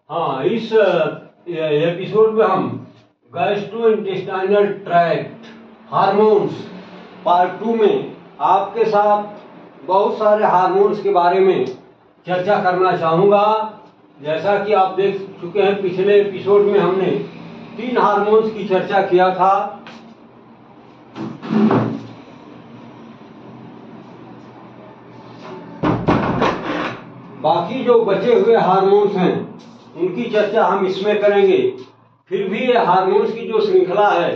हाँ, इस एपिसोड में हम गैस्ट्रोइंटेस्टाइनल ट्रैक्ट हार्मोन्स पार्ट 2 में आपके साथ बहुत सारे हार्मोन्स के बारे में चर्चा करना चाहूँगा। जैसा कि आप देख चुके हैं, पिछले एपिसोड में हमने 3 हार्मोन्स की चर्चा किया था। बाकी जो बचे हुए हार्मोन्स हैं उनकी चर्चा हम इसमें करेंगे। फिर भी ये हार्मोन्स की जो श्रृंखला है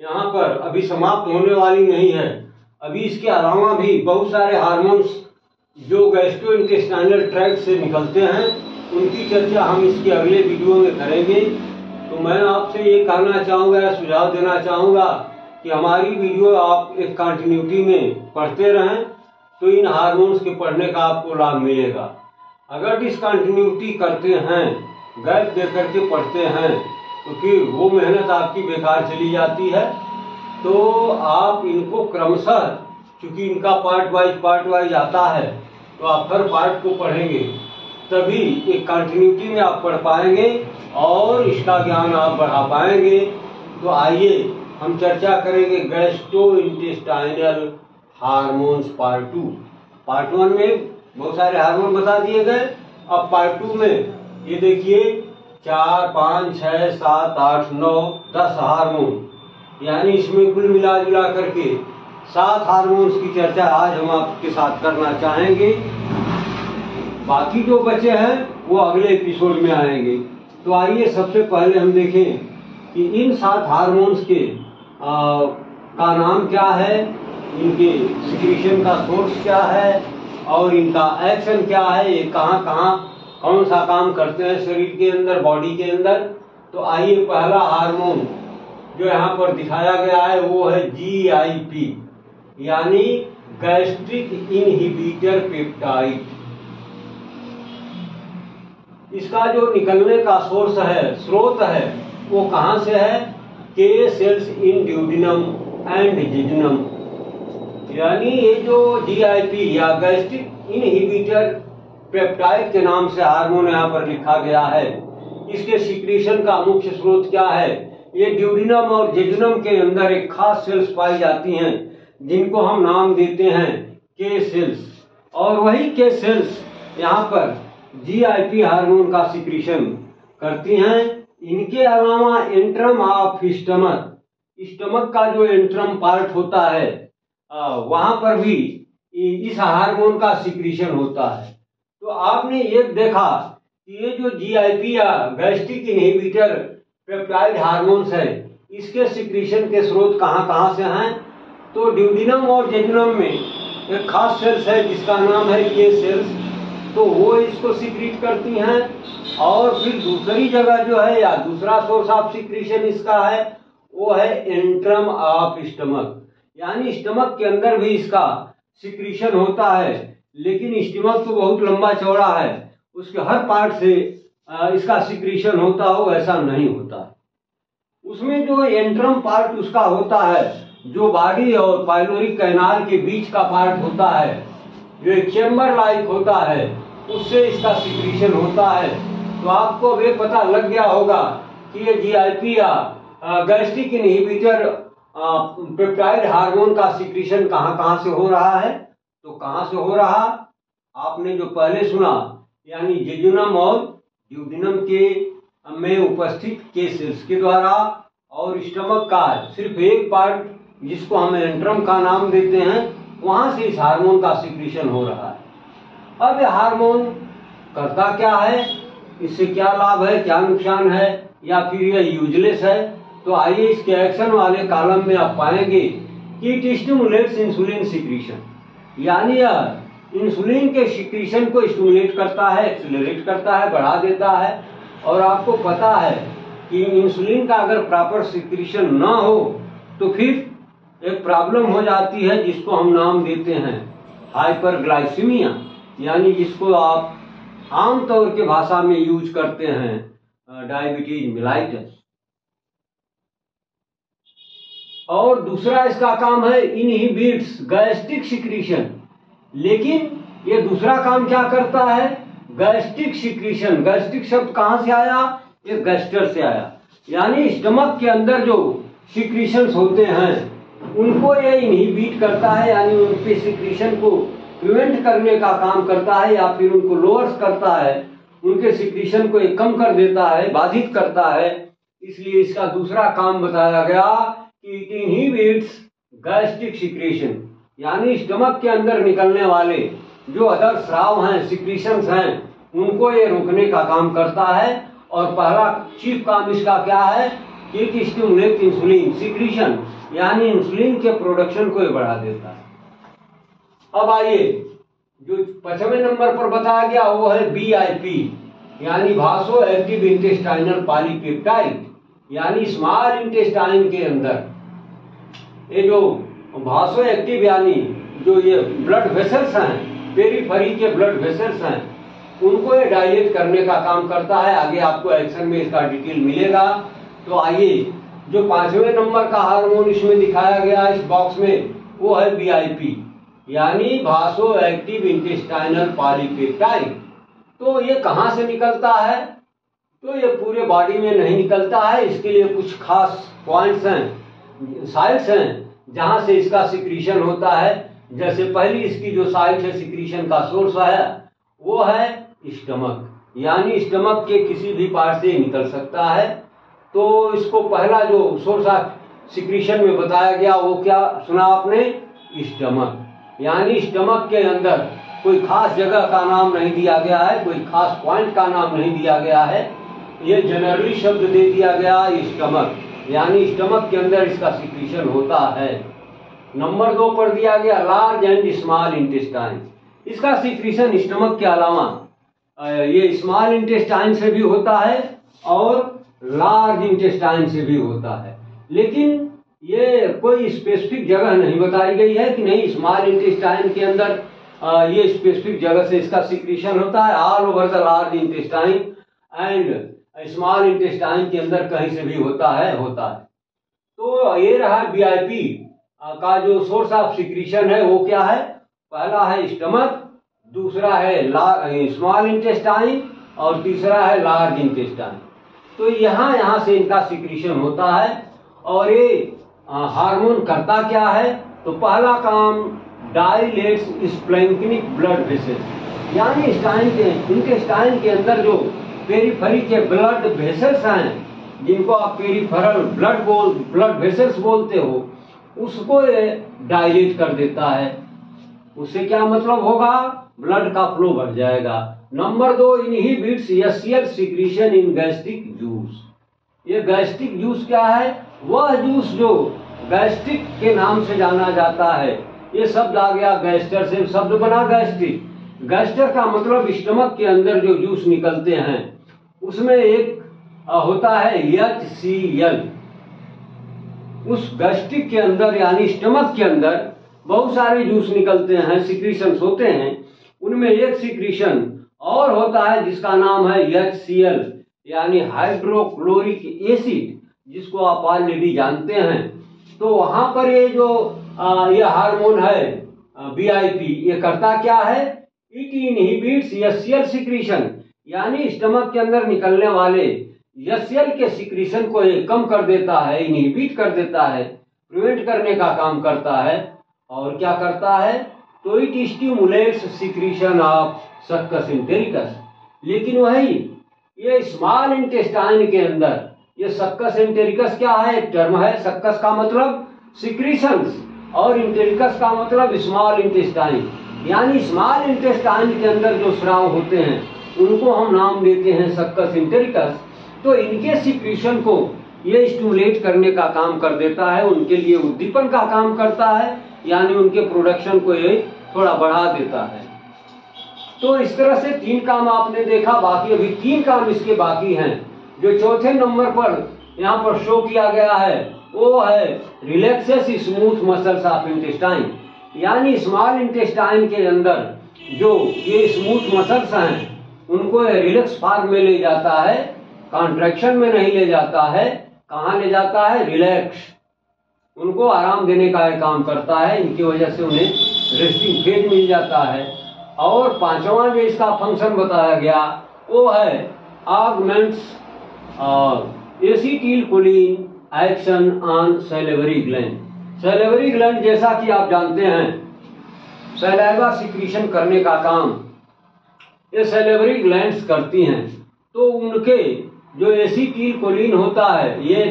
यहाँ पर अभी समाप्त होने वाली नहीं है। अभी इसके अलावा भी बहुत सारे हार्मोन्स जो गैस्ट्रोइंटेस्टाइनल ट्रैक्ट से निकलते हैं उनकी चर्चा हम इसके अगले वीडियो में करेंगे। तो मैं आपसे ये कहना चाहूँगा या सुझाव देना चाहूँगा कि हमारी वीडियो आप एक कंटिन्यूटी में पढ़ते रहें तो इन हार्मोन्स के पढ़ने का आपको लाभ मिलेगा। अगर डिसकंटिन्यूटी करते हैं, गैप दे करके पढ़ते हैं, तो फिर वो मेहनत आपकी बेकार चली जाती है। तो आप इनको क्रमशः, चूंकि इनका पार्ट वाइज आता है, तो आप हर पार्ट को पढ़ेंगे तभी एक कंटिन्यूटी में आप पढ़ पाएंगे और इसका ज्ञान आप बढ़ा पाएंगे। तो आइए हम चर्चा करेंगे गैस्ट्रोइंटेस्टाइनल हार्मोन्स पार्ट 2। पार्ट 1 में बहुत सारे हार्मोन बता दिए गए। अब पार्ट 2 में ये देखिए 4, 5, 6, 7, 8, 9, 10 हार्मोन, यानी इसमें कुल मिला जुला करके 7 हार्मोन्स की चर्चा आज हम आपके साथ करना चाहेंगे। बाकी जो बचे हैं वो अगले एपिसोड में आएंगे। तो आइए सबसे पहले हम देखें कि इन 7 हार्मोन्स के का नाम क्या है, इनके सिक्रीशन का सोर्स क्या है और इनका एक्शन क्या है, ये कहाँ कौन सा काम करते हैं शरीर के अंदर, बॉडी के अंदर। तो आइए पहला हार्मोन जो यहाँ पर दिखाया गया है वो है GIP, यानी गैस्ट्रिक इनहिबिटर पेप्टाइड। इसका जो निकलने का सोर्स है, स्रोत है, वो कहाँ से है? K cells in duodenum and jejunum. यानी ये जो GIP या गैस्ट्रिक इनहिबिटर पेप्टाइड के नाम से हार्मोन यहाँ पर लिखा गया है, इसके सिक्रीशन का मुख्य स्रोत क्या है? ये ड्यूडेनम और जेजुनम के अंदर एक खास सेल्स पाई जाती हैं जिनको हम नाम देते हैं के सेल्स, और वही के सेल्स यहाँ पर GIP हार्मोन का सिक्रीशन करती हैं। इनके अलावा एंट्रम ऑफ स्टमक का जो एंट्रम पार्ट होता है वहां पर भी इस हार्मोन का सिक्रीशन होता है। तो आपने ये देखा कि ये जो GIP या गैस्ट्रिक इनहिबिटर पेप्टाइड हार्मोन्स है, इसके सिक्रीशन के स्रोत कहाँ से हैं? तो ड्यूडेनम और जेजुनम में एक खास सेल्स है जिसका नाम है के सेल्स, तो वो इसको सिक्रीट करती हैं। और फिर दूसरी जगह जो है या दूसरा सोर्स ऑफ सिक्रीशन इसका है वो है एंट्रम ऑफ स्टमक, यानी स्टमक के अंदर भी इसका सिक्रीशन होता है। लेकिन स्टमक तो बहुत लंबा चौड़ा है, उसके हर पार्ट से इसका सिक्रीशन होता हो ऐसा नहीं होता। उसमें जो एंट्रम पार्ट उसका होता है, जो बॉडी और पाइलोरिक कैनाल के बीच का पार्ट होता है, जो एक चेम्बर लाइक होता है, उससे इसका सिक्रीशन होता है। तो आपको अब ये पता लग गया होगा कि ये GIP या गैस्ट्रिक इनहिबिटर पेप्टाइड हार्मोन का सिक्रीशन कहाँ से हो रहा है। तो कहाँ से हो रहा? आपने जो पहले सुना, यानी जेजुनम और ड्यूडेनम के में उपस्थित के सेल्स के द्वारा, और स्टमक का सिर्फ एक पार्ट जिसको हम एंट्रम का नाम देते हैं, वहां से इस हार्मोन का सिक्रीशन हो रहा है। अब यह हार्मोन करता क्या है, इससे क्या लाभ है, क्या नुकसान है, या फिर यह यूजलेस है? तो आइए इसके एक्शन वाले कॉलम में आप पाएंगे कि इट स्टिमुलेट्स इंसुलिन सिक्रीशन, यानी यह इंसुलिन के सिक्रीशन को स्टिमुलेट करता है, एक्सेलरेट करता है, बढ़ा देता है। और आपको पता है कि इंसुलिन का अगर प्रॉपर सिक्रीशन ना हो तो फिर एक प्रॉब्लम हो जाती है जिसको हम नाम देते हैं हाइपरग्लाइसीमिया, यानी जिसको आप आमतौर के भाषा में यूज करते हैं डायबिटीज मेलाइटस। और दूसरा इसका काम है इनहिबिट्स गैस्ट्रिक सिक्रीशन। लेकिन ये दूसरा काम क्या करता है? गैस्ट्रिक सिक्रीशन, गैस्ट्रिक शब्द कहाँ से आया? ये गैस्टर से आया, यानी स्टमक के अंदर जो सिक्रीशंस होते हैं उनको ये इनहिबिट करता है, यानी उनके सिक्रीशन को प्रिवेंट करने का काम करता है या फिर उनको लोअर्स करता है, उनके सिक्रीशन को ये कम कर देता है, बाधित करता है। इसलिए इसका दूसरा काम बताया गया कि इट इनहिबिट्स गैस्ट्रिक सिक्रीशन, यानी स्टमक के अंदर निकलने वाले जो अदर स्राव हैं, सिक्रीशंस हैं, उनको ये रोकने का काम करता है। और पहला चीफ काम इसका क्या है कि इट स्टिमुलेट इंसुलिन सिक्रीशन, यानी इंसुलिन के प्रोडक्शन को ये बढ़ा देता है। अब आइए जो 5वें नंबर पर बताया गया वो है BIP, यानी भासो एक्टिव इंटेस्टाइनल पॉलीपेप्टाइड, यानी स्मॉल इंटेस्टाइन के अंदर ये जो भासो एक्टिव यानी जो ये ब्लड वेसल्स हैं, पेरिफेरी के ब्लड वेसल्स हैं, उनको ये डायलेट करने का काम करता है। आगे आपको एक्शन में इसका डिटेल मिलेगा। तो आइए जो 5वें नंबर का हार्मोन इसमें दिखाया गया इस बॉक्स में वो है BIP, यानी भासो एक्टिव इंटेस्टाइनल पॉलीपेप्टाइड। तो ये कहाँ से निकलता है? तो ये पूरे बॉडी में नहीं निकलता है, इसके लिए कुछ खास पॉइंट्स हैं, साइट्स हैं जहां से इसका सिक्रीशन होता है। जैसे पहली इसकी जो साइट है सिक्रीशन का सोर्स है वो है स्टमक, यानी स्टमक के किसी भी पार्ट से निकल सकता है। तो इसको पहला जो सोर्स ऑफ सिक्रीशन में बताया गया वो क्या सुना आपने? स्टमक, यानी स्टमक के अंदर कोई खास जगह का नाम नहीं दिया गया है, कोई खास पॉइंट का नाम नहीं दिया गया है, ये जनरली शब्द दे दिया गया स्टमक, यानी स्टमक के अंदर इसका सिक्रीशन होता है। नंबर 2 पर दिया गया लार्ज एंड स्मॉल इंटेस्टाइन, इसका सिक्रीशन स्टमक के अलावा ये स्मॉल इंटेस्टाइन से भी होता है और लार्ज इंटेस्टाइन से भी होता है, लेकिन ये कोई स्पेसिफिक जगह नहीं बताई गई है कि नहीं स्मॉल इंटेस्टाइन के अंदर ये स्पेसिफिक जगह से इसका सिक्रीशन होता है। All over the large intestine and small intestine के अंदर कहीं से भी होता है। तो ये रहा BIP का जो सोर्स ऑफ सिक्रीशन है वो क्या है? पहला है स्टमक, दूसरा है स्मॉल इंटेस्टाइन और तीसरा है लार्ज इंटेस्टाइन। तो यहाँ से इनका सिक्रीशन होता है। और ये हार्मोन करता क्या है? तो पहला काम डायलेट्स स्प्लैंक्निक ब्लड वेसल्स, यानी इंटेस्टाइन के अंदर जो पेरिफेरी के ब्लड वेसल्स हैं जिनको आप पेरिफेरल ब्लड वेसल्स बोलते हो, उसको ये डायलेट कर देता है। उससे क्या मतलब होगा? ब्लड का फ्लो बढ़ जाएगा। Number 2 inhibits acid secretion in gastric juice. ये गैस्ट्रिक जूस क्या है? वह जूस जो गैस्ट्रिक के नाम से जाना जाता है। ये शब्द आ गया गैस्टर से, शब्द बना गैस्ट्रिक। गैस्टर का मतलब स्टमक के अंदर जो जूस निकलते हैं उसमें एक होता है HCl। उस गैस्ट्रिक के अंदर यानी स्टमक के अंदर बहुत सारे जूस निकलते हैं, सिक्रीशंस होते हैं। उनमें एक सिक्रीशन और होता है जिसका नाम है HCl, यानी हाइड्रोक्लोरिक एसिड, जिसको आप ऑलरेडी जानते हैं। तो वहां पर ये जो ये हार्मोन है BIP, ये करता क्या है? इट इनहिबिट्स HCl सिक्रीशन, यानी स्टमक के अंदर निकलने वाले HCl के सिक्रीशन को ये कम कर देता है, इनहिबिट कर देता है, प्रिवेंट करने का काम करता है। और क्या करता है? तो it stimulates secretion of succus entericus. लेकिन वही ये स्मॉल इंटेस्टाइन के अंदर ये सक्कस एंटेरिकस क्या है? एक टर्म है। सक्कस का मतलब सिक्रीशंस और इंटेरिकस का मतलब स्मॉल इंटेस्टाइन, यानी स्मॉल इंटेस्टाइन के अंदर जो स्राव होते हैं उनको हम नाम देते हैं सक्कस एंटेरिकस। तो इनके सिक्रीशन को ये स्टिमुलेट करने का काम कर देता है, उनके लिए उद्दीपन का काम करता है, यानी उनके प्रोडक्शन को ये थोड़ा बढ़ा देता है। तो इस तरह से 3 काम आपने देखा, बाकी अभी 3 काम इसके बाकी हैं। जो चौथे नंबर पर यहाँ पर शो किया गया है वो है relaxes smooth muscles of intestine, यानी स्मॉल इंटेस्टाइन के अंदर जो ये स्मूथ मसल्स हैं उनको रिलैक्स फॉर्म में ले जाता है, कॉन्ट्रैक्शन में नहीं ले जाता है। कहाँ ले जाता है? रिलैक्स, उनको आराम देने का काम करता है। इनकी वजह से उन्हें रेस्टिंग फेज मिल जाता है। और पांचवा जो इसका फंक्शन बताया गया वो है augments acetylcholine action on salivary gland. Salivary gland जैसा कि आप जानते हैं सैलाइवा सिक्रीशन करने का काम ये सैलिवरी ग्लैंड्स करती हैं। तो उनके जो एसिटिलकोलिन होता है, ये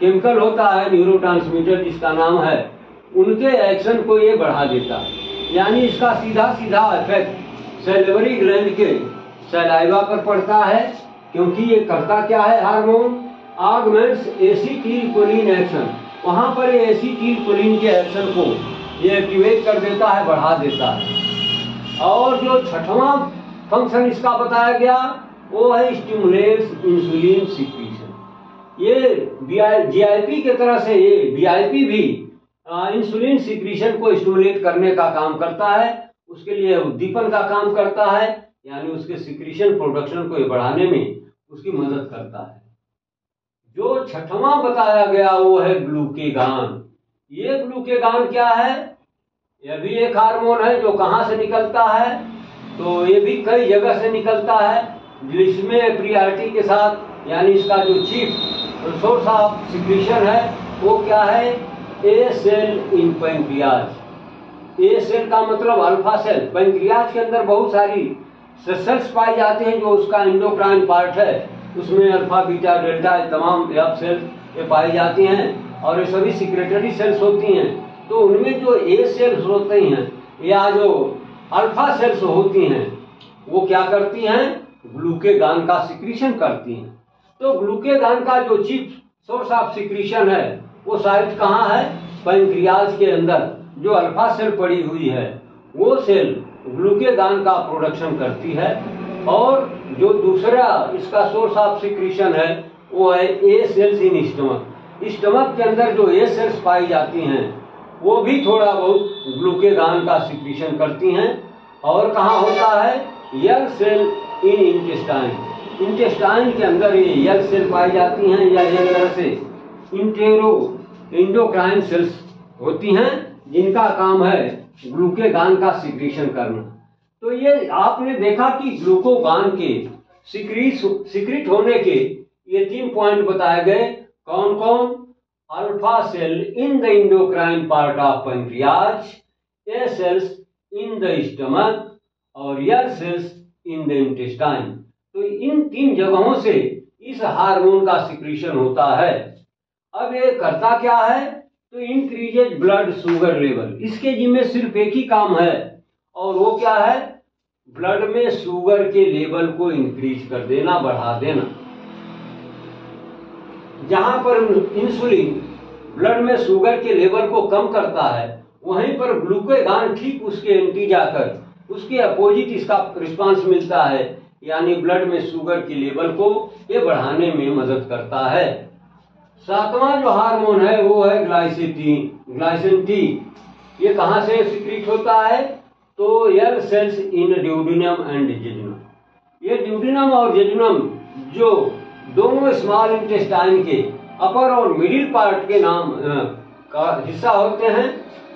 केमिकल होता है न्यूरोट्रांसमीटर जिसका नाम है, उनके एक्शन को ये बढ़ा देता है। यानी इसका सीधा सीधा इफेक्ट सैलिवरी ग्लैंड के सैलाइवा पर पड़ता है, क्योंकि ये करता क्या है, हार्मोन ऑगमेंट्स एसिटिलकोलिन एक्शन। वहां पर ये एसिटिलकोलिन के एक्शन को ये एक्टिवेट कर देता है, बढ़ा देता है। और जो छठवां फंक्शन इसका बताया गया वो है स्टिमुलेट्स इंसुलिन सिक्रीशन। ये जीआईपी के तरह से ये बीआईपी भी इंसुलिन सिक्रीशन को स्टिमुलेट करने का काम करता है, उसके लिए उद्दीपन का काम करता है, यानी उसके सिक्रीशन प्रोडक्शन को बढ़ाने में उसकी मदद करता है। जो छठवां बताया गया वो है ग्लूकेगान। ये ग्लूकेगान क्या है, यह भी एक हार्मोन है जो कहाँ से निकलता है, तो ये भी कई जगह से निकलता है, जिसमें प्रियॉरिटी के साथ, यानी इसका जो चीफ सोर्स ऑफ सिक्रीशन है वो क्या है, A cell in pancreas. A cell का मतलब अल्फा सेल। पैंक्रियाज के अंदर बहुत सारी सेल्स पाई जाते हैं जो उसका एंडोक्राइन पार्ट है, उसमें अल्फा बीटा डेल्टा तमाम एफ सेल्स ये पाई जाती हैं और ये सभी सिक्रेटरी सेल्स होती हैं। तो उनमें जो ए सेल्स होते हैं या जो अल्फा सेल्स होती हैं वो क्या करती हैं, ग्लूकेगान का सिक्रीशन करती हैं। तो ग्लूकेगान का जो चीफ सोर्स ऑफ सिक्रीशन है वो शायद कहाँ है, पैंक्रियाज के अंदर जो अल्फा सेल पड़ी हुई है वो सेल ग्लूकेगान का प्रोडक्शन करती है। और जो दूसरा इसका सोर्स ऑफ सिक्रीशन है वो है ए सेल्स इन स्टमक। स्टमक के अंदर जो ए सेल्स पाई जाती हैं वो भी थोड़ा बहुत ग्लूकेगान का सिक्रीशन करती हैं। और कहाँ होता है, यल सेल इन इंटेस्टाइन। इंटेस्टाइन के अंदर ये यल सेल पाई जाती हैं, या एक तरह से एंडोक्राइन सेल्स होती हैं जिनका काम है ग्लूकेगान का सिक्रीशन करना। तो ये आपने देखा कि ग्लूकोगान के सिक्रीट होने के ये 3 पॉइंट बताए गए। कौन कौन, alpha cell in the endocrine part of pancreas, A cells in the stomach और L cells in the intestine. तो इन 3 जगहों से इस हार्मोन का सिक्रीशन होता है। अब ये करता क्या है, तो इंक्रीजेज ब्लड शुगर लेवल। इसके जिम्मे सिर्फ एक ही काम है और वो क्या है, ब्लड में शुगर के लेवल को इंक्रीज कर देना, बढ़ा देना। जहां पर इंसुलिन ब्लड में शुगर के लेवल को कम करता है, वहीं पर ग्लूकेगान ठीक उसके एंटी जाकर उसके अपोजिट इसका रिस्पांस मिलता है, यानी ब्लड में शुगर के लेवल को ये बढ़ाने में मदद करता है। 7वां जो हार्मोन है वो है ग्लाइसिन। ये कहां से सिक्रीट होता है, तो L cells in duodenum and jejunum. ये ड्यूडिनम और जेजुनम जो दोनों स्मॉल इंटेस्टाइन के अपर और मिडिल पार्ट के नाम का हिस्सा होते हैं,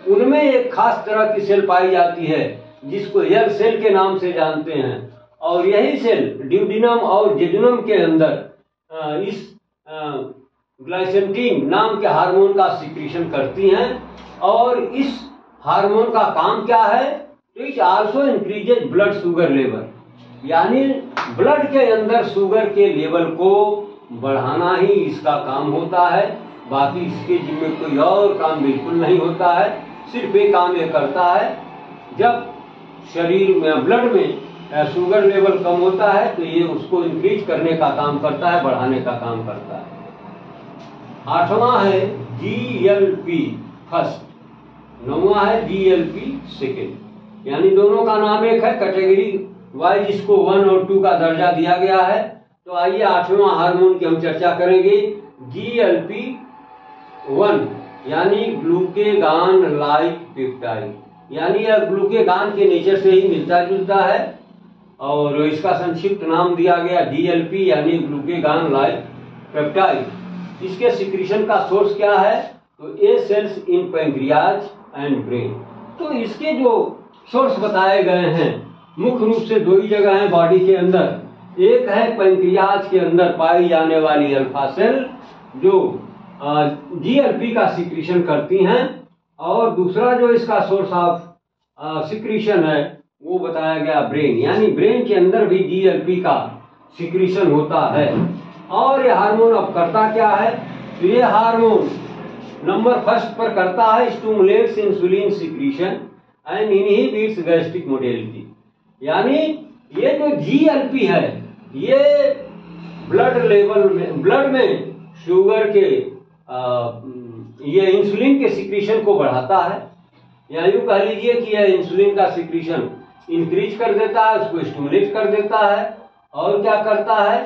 उनमें एक खास तरह की सेल पाई जाती है जिसको यल सेल के नाम से जानते हैं। और यही सेल ड्यूडिनम और जेजुनम के अंदर इस ग्लाइसिन नाम के हार्मोन का सिक्रीशन करती हैं। और इस हार्मोन का काम क्या है, तो it also increases blood sugar level, यानी ब्लड के अंदर शुगर के लेवल को बढ़ाना ही इसका काम होता है। बाकी इसके जिम्मे कोई और काम बिल्कुल नहीं होता है। सिर्फ एक काम ये करता है, जब शरीर में ब्लड में शुगर लेवल कम होता है तो ये उसको इंक्रीज करने का काम करता है, बढ़ाने का काम करता है। 8वां है GLP फर्स्ट, 9वां है GLP सेकेंड। यानी दोनों का नाम एक है, कैटेगरी वाइज इसको 1 और 2 का दर्जा दिया गया है। तो आइए 8वां हार्मोन की हम चर्चा करेंगे, GLP-1 यानी ग्लूकेगान लाइक पेप्टाइड। यानी यह ग्लूकेगान के नेचर से ही मिलता जुलता है और इसका संक्षिप्त नाम दिया गया GLP यानी ग्लूकेगान लाइक पेप्टाइड। इसके सिक्रीशन का सोर्स क्या है, तो A cells in pancreas and brain. तो इसके जो सोर्स बताए गए हैं मुख्य रूप से दो ही जगह है बॉडी के अंदर। एक है पैंक्रियाज के अंदर पाई जाने वाली अल्फा सेल जो जीएलपी का सिक्रीशन करती हैं, और दूसरा जो इसका सोर्स ऑफ सिक्रीशन है वो बताया गया ब्रेन, यानी ब्रेन के अंदर भी जीएलपी का सिक्रीशन होता है। और ये हार्मोन अब करता क्या है, तो ये हार्मोन नंबर फर्स्ट पर करता है stimulates insulin secretion and inhibits gastric motility. यानी ये जो जीएलपी है ये ब्लड लेवल में, ब्लड में शुगर के ये इंसुलिन के सिक्रीशन को बढ़ाता है, या यूं कह लीजिए कि यह इंसुलिन का सिक्रीशन इंक्रीज कर देता है, उसको स्टिमुलेट कर देता है। और क्या करता है,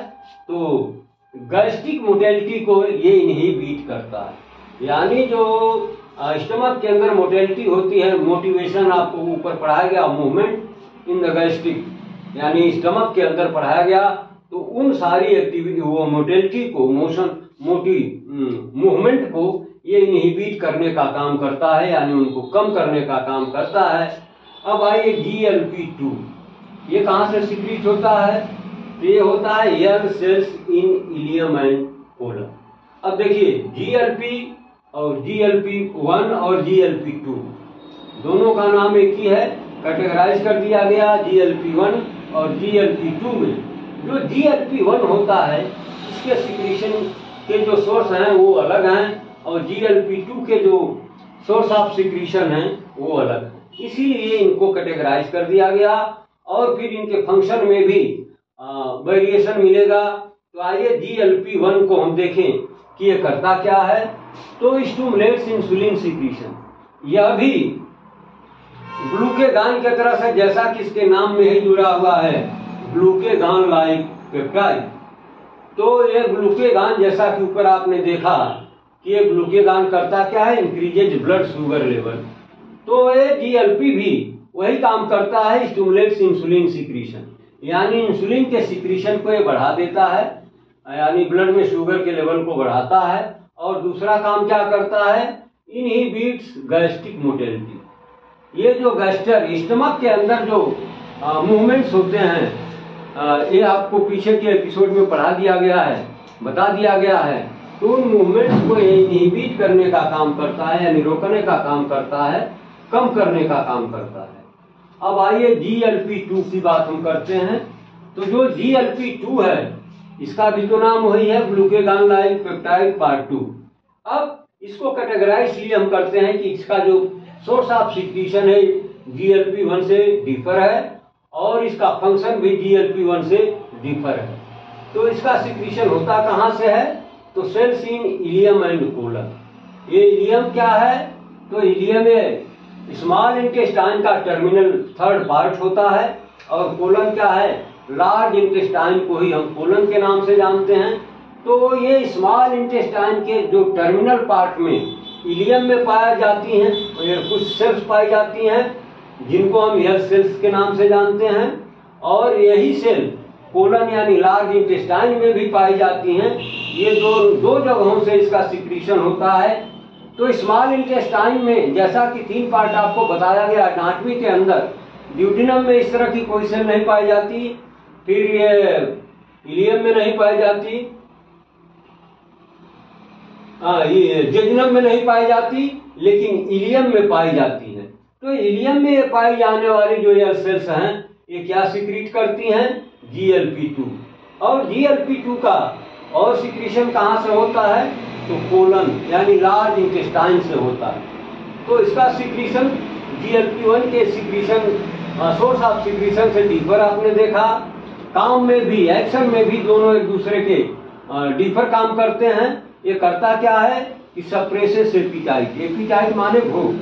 तो गैस्ट्रिक मोटिलिटी को ये इनहिबिट करता है। यानी जो स्टमक के अंदर मोटिलिटी होती है, मोटिवेशन आपको ऊपर पढ़ाया गया, मूवमेंट इन द गैस्ट्रिक, यानी स्टमक के अंदर पढ़ाया गया, तो उन सारी एक्टिविटी, वो मोटिलिटी को, मूवमेंट को ये इनहिबिट करने का काम करता है, यानी उनको कम करने का काम करता है। अब आइए GLP-2, ये कहाँ से सिक्रीट होता है, तो ये होता है young cells in ileum and colon. अब देखिए GLP और GLP-1 और GLP-2 दोनों का नाम एक ही है, कैटेगराइज कर दिया गया GLP-1 और GLP-2 में। जो GLP-1 होता है इसके सिक्रीशन के जो सोर्स हैं वो अलग हैं, और GLP-2 के जो सोर्स ऑफ सिक्रीशन हैं वो अलग है, इसीलिए इनको कैटेगराइज कर दिया गया। और फिर इनके फंक्शन में भी वेरिएशन मिलेगा। तो आइए GLP-1 को हम देखें कि ये करता क्या है। तो स्टिमुलेट्स इंसुलिन सिक्रीशन, यह भी ग्लूकेगान की तरह से, जैसा कि इसके नाम में ही जुड़ा हुआ है ग्लूकेगान लाइक पेप्टाइड। तो ये ग्लूकेगान, जैसा कि ऊपर आपने देखा कि ये ग्लूकेगान करता क्या है, इंक्रीजेज ब्लड शुगर लेवल। तो ये GLP भी वही काम करता है, स्टिमुलेट्स इंसुलिन सिक्रीशन, यानी इंसुलिन के सिक्रीशन को ये बढ़ा देता है, यानी ब्लड में शुगर के लेवल को बढ़ाता है। और दूसरा काम क्या करता है, इनहिबिट्स गैस्ट्रिक मोटिलिटी। ये जो गैस्टर, स्टमक के अंदर जो मूवमेंट्स होते हैं, ये आपको पीछे के एपिसोड में पढ़ा दिया गया है, बता दिया गया है। तो उन मूवमेंट्स को इनहिबिट करने का काम करता है, यानी रोकने का काम करता है, कम करने का काम करता है। अब आइए GLP-2 की बात हम करते हैं। तो जो GLP-2 है इसका भी तो नाम वही है, ग्लूकेगान लाइक पेप्टाइड पार्ट 2। अब इसको कैटेगराइज इसलिए हम करते हैं कि इसका जो सोर्स ऑफ सिक्रीशन है GLP-1 से डिफर है, और इसका फंक्शन भी GLP-1 से डिफर है। तो इसका सिक्रीशन होता कहाँ से है, तो cells in ileum and colon. ये इलियम क्या है, तो इलियम स्मॉल इंटेस्टाइन का टर्मिनल थर्ड पार्ट होता है, और कोलन क्या है, लार्ज इंटेस्टाइन को ही हम कोलन के नाम से जानते हैं। तो ये स्मॉल इंटेस्टाइन के जो टर्मिनल पार्ट में इलियम में पाया जाती हैं, और कुछ सेल्स पाई जाती हैं जिनको हम हेयर सेल्स के नाम से जानते हैं, और यही सेल कोलन यानी लार्ज इंटेस्टाइन में भी पाई जाती हैं। ये दो जगहों से इसका सिक्रीशन होता है। तो स्मॉल इंटेस्टाइन में जैसा कि 3 पार्ट आपको बताया गया, डांटवी के अंदर ड्यूडिनम में इस तरह की कोई सेल नहीं पाई जाती, फिर ये इलियम में नहीं पाई जाती, ये जेजुनम में नहीं पाई जाती, लेकिन इलियम में पाई जाती है। तो इलियम में पाई जाने वाली जो ये सेल्स हैं ये क्या सिक्रीट करती हैं, GLP-2। और GLP-2 का और सिक्रीशन कहाँ से होता है, तो कोलन यानी लार्ज इंटेस्टाइन से होता है। तो इसका सिक्रीशन GLP-1 के सिक्रीशन, सोर्स ऑफ सिक्रीशन से डिफर आपने देखा। काम में भी, एक्शन में भी दोनों एक दूसरे के डिफर काम करते हैं। ये करता क्या है कि सप्रेसेस एपिटाइट, एपिटाइट माने भूख।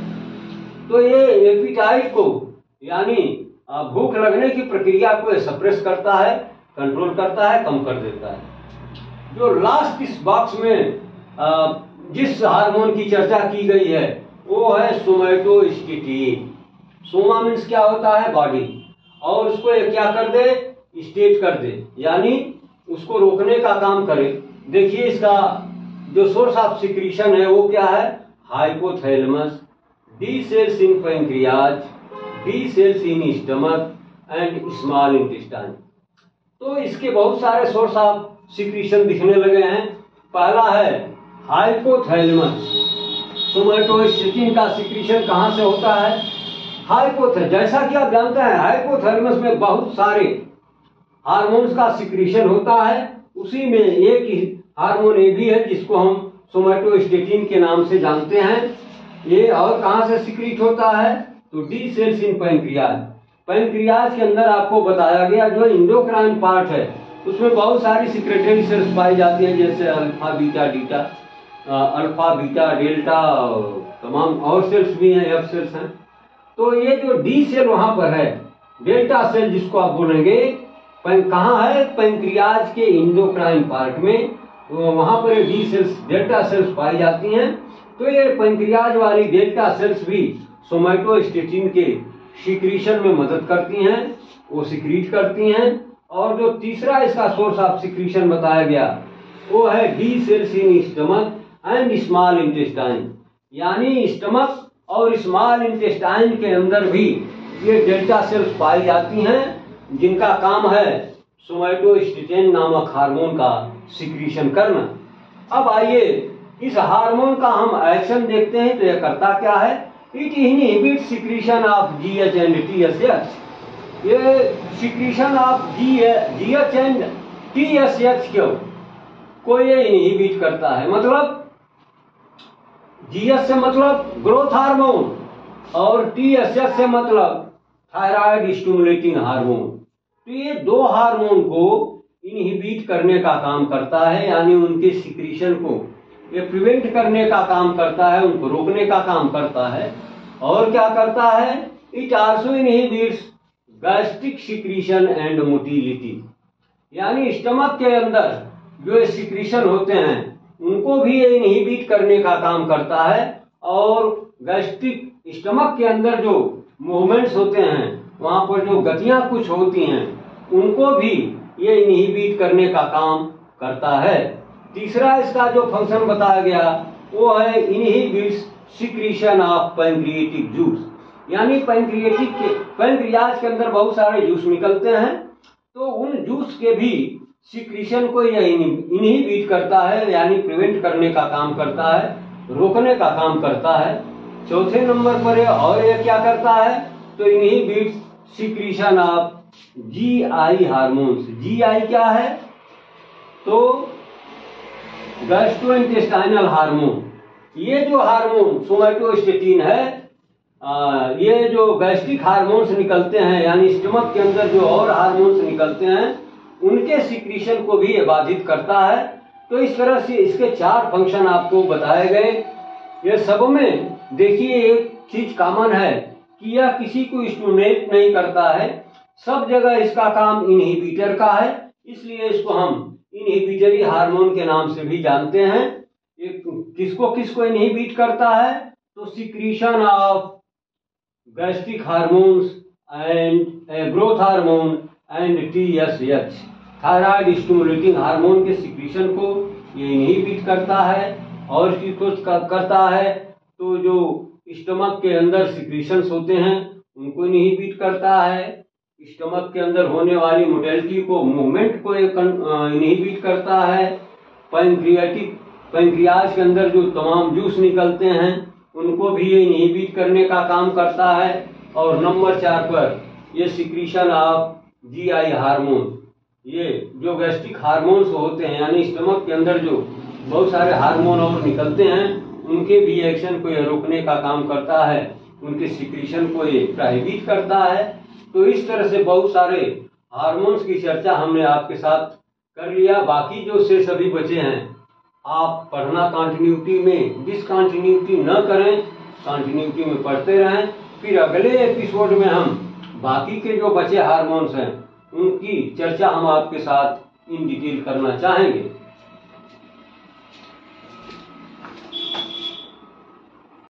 तो ये एपिटाइट को, यानी भूख लगने की प्रक्रिया को ये सप्रेस करता है, कंट्रोल करता है, कम कर देता है। जो लास्ट इस बॉक्स में जिस हार्मोन की चर्चा की गई है वो है सोमैटोस्टेटिन। सोमा मीन्स क्या होता है, बॉडी, और उसको ये क्या कर दे, स्टेट कर दे, यानी उसको रोकने का काम करे। देखिए इसका जो सोर्स ऑफ सिक्रीशन है वो क्या है, hypothalamus, D cells in pancreas, D cells in stomach and small intestine. तो इसके बहुत सारे सोर्स ऑफ सिक्रीशन दिखने लगे हैं। पहला है हाइपोथैलेमस। सोमैटोस्टेटिन का सिक्रीशन कहाँ से होता है? हाइपोथैलेमस। जैसा कि आप जानते हैं हाइपोथैलेमस में बहुत सारे हार्मोन्स का सिक्रीशन होता है। उसी में एक हार्मोन ये भी है जिसको हम सोमैटोस्टेटिन के नाम से जानते हैं। ये और कहाँ से सिक्रीट होता है? तो D cells in pancreas. Pancreas के अंदर आपको बताया गया जो इंडोक्राइन पार्ट है उसमें बहुत सारी सिक्रेटरी सेल्स पाई जाती हैं, जैसे alpha beta डीटा, alpha beta delta, तमाम और सेल्स भी हैं, एफ सेल्स हैं। तो ये जो डी सेल वहां पर है, डेल्टा सेल जिसको आप बोलेंगे, कहाँ है? पैंक्रियाज के इंडोक्राइन पार्ट में। तो वहां पर डी सेल्स, डेल्टा सेल्स पाई जाती हैं। तो ये पैंक्रियाज वाली डेल्टा सेल्स भी सोमैटोस्टेटिन के सिक्रीशन में मदद करती हैं, वो सिक्रीट करती हैं। और जो तीसरा इसका सोर्स ऑफ सिक्रीशन बताया गया वो है the cells in stomach and small intestine. यानी स्टमक और स्मॉल इंटेस्टाइन के अंदर भी ये डेल्टा सेल्स पाई जाती हैं जिनका काम है सोमैटोस्टेटिन नामक हार्मोन का सिक्रीशन करना। अब आइए इस हार्मोन का हम एक्शन देखते हैं। तो यह करता क्या है? It inhibits secretion of GH and TSH. ये secretion of GH and TSH को ये इनहिबिट करता है। मतलब जीएच से मतलब ग्रोथ हार्मोन और टीएसएच से मतलब थायराइड स्टिमुलेटिंग हार्मोन। तो ये दो हार्मोन को इनहिबिट करने का काम करता है, यानी उनके सिक्रीशन को ये प्रिवेंट करने का काम करता है, उनको रोकने का काम करता है। और क्या करता है? It also inhibits gastric secretion and motility. यानी स्टमक के अंदर जो सिक्रीशन होते हैं उनको भी ये इनहिबिट करने का काम करता है। और गैस्ट्रिक, स्टमक के अंदर जो मूवमेंट्स होते हैं, वहां पर जो गतियां कुछ होती हैं, उनको भी ये इनहिबिट करने का काम करता है। तीसरा इसका जो फंक्शन बताया गया वो है inhibits secretion of pancreatic juice. यानी पैंक्रियाज के अंदर बहुत सारे जूस निकलते हैं, तो उन जूस के भी सिक्रीशन को यह इनहिबिट करता है, यानी प्रिवेंट करने का काम करता है, रोकने का काम करता है। चौथे नंबर पर और ये क्या करता है? तो inhibits secretion of GI hormones. GI क्या है? तो गैस्ट्रोइंटेस्टाइनल हार्मोन। ये जो हार्मोन सोमैटोस्टेटिन है, ये जो गैस्ट्रिक हार्मोन्स निकलते हैं, यानी स्टमक के अंदर जो और हार्मोन्स निकलते हैं, उनके सिक्रीशन को भी ये बाधित करता है। तो इस तरह से इसके 4 फंक्शन आपको बताए गए। ये सब में देखिए एक चीज कॉमन है कि यह किसी को स्टिमुलेट नहीं करता है, सब जगह इसका काम इनहिबिटर का है, इसलिए इसको हम इनहिबिटरी हार्मोन के नाम से भी जानते हैं। ये किसको इनहिबिट करता है? तो secretion of gastric hormones and growth hormone and TSH, thyroid stimulating hormone के सिक्रीशन को ये इनहिबिट करता है। और किसको करता है? तो जो स्टमक के अंदर सिक्रीशंस होते हैं उनको इनहिबिट करता है। स्टमक के अंदर होने वाली मोटिलिटी को, मूवमेंट को इनहिबिट करता है। पैंक्रियाज के अंदर जो तमाम जूस निकलते हैं उनको भी ये इनहिबिट करने का काम करता है। और नंबर 4 पर ये सिक्रीशन ऑफ जीआई हार्मोन, ये जो गैस्ट्रिक हार्मोन्स होते हैं, यानी स्टमक के अंदर जो बहुत सारे हार्मोन और निकलते हैं, उनके भी एक्शन को ये रोकने का काम करता है, उनके सिक्रीशन को ये प्रोहिबिट करता है। तो इस तरह से बहुत सारे हार्मोन्स की चर्चा हमने आपके साथ कर लिया। बाकी जो शेष अभी बचे हैं आप पढ़ना कंटिन्यूटी में, डिसकंटिन्यूटी न करें, कंटिन्यूटी में पढ़ते रहें। फिर अगले एपिसोड में हम बाकी के जो बचे हार्मोन्स हैं उनकी चर्चा हम आपके साथ इन डिटेल करना चाहेंगे।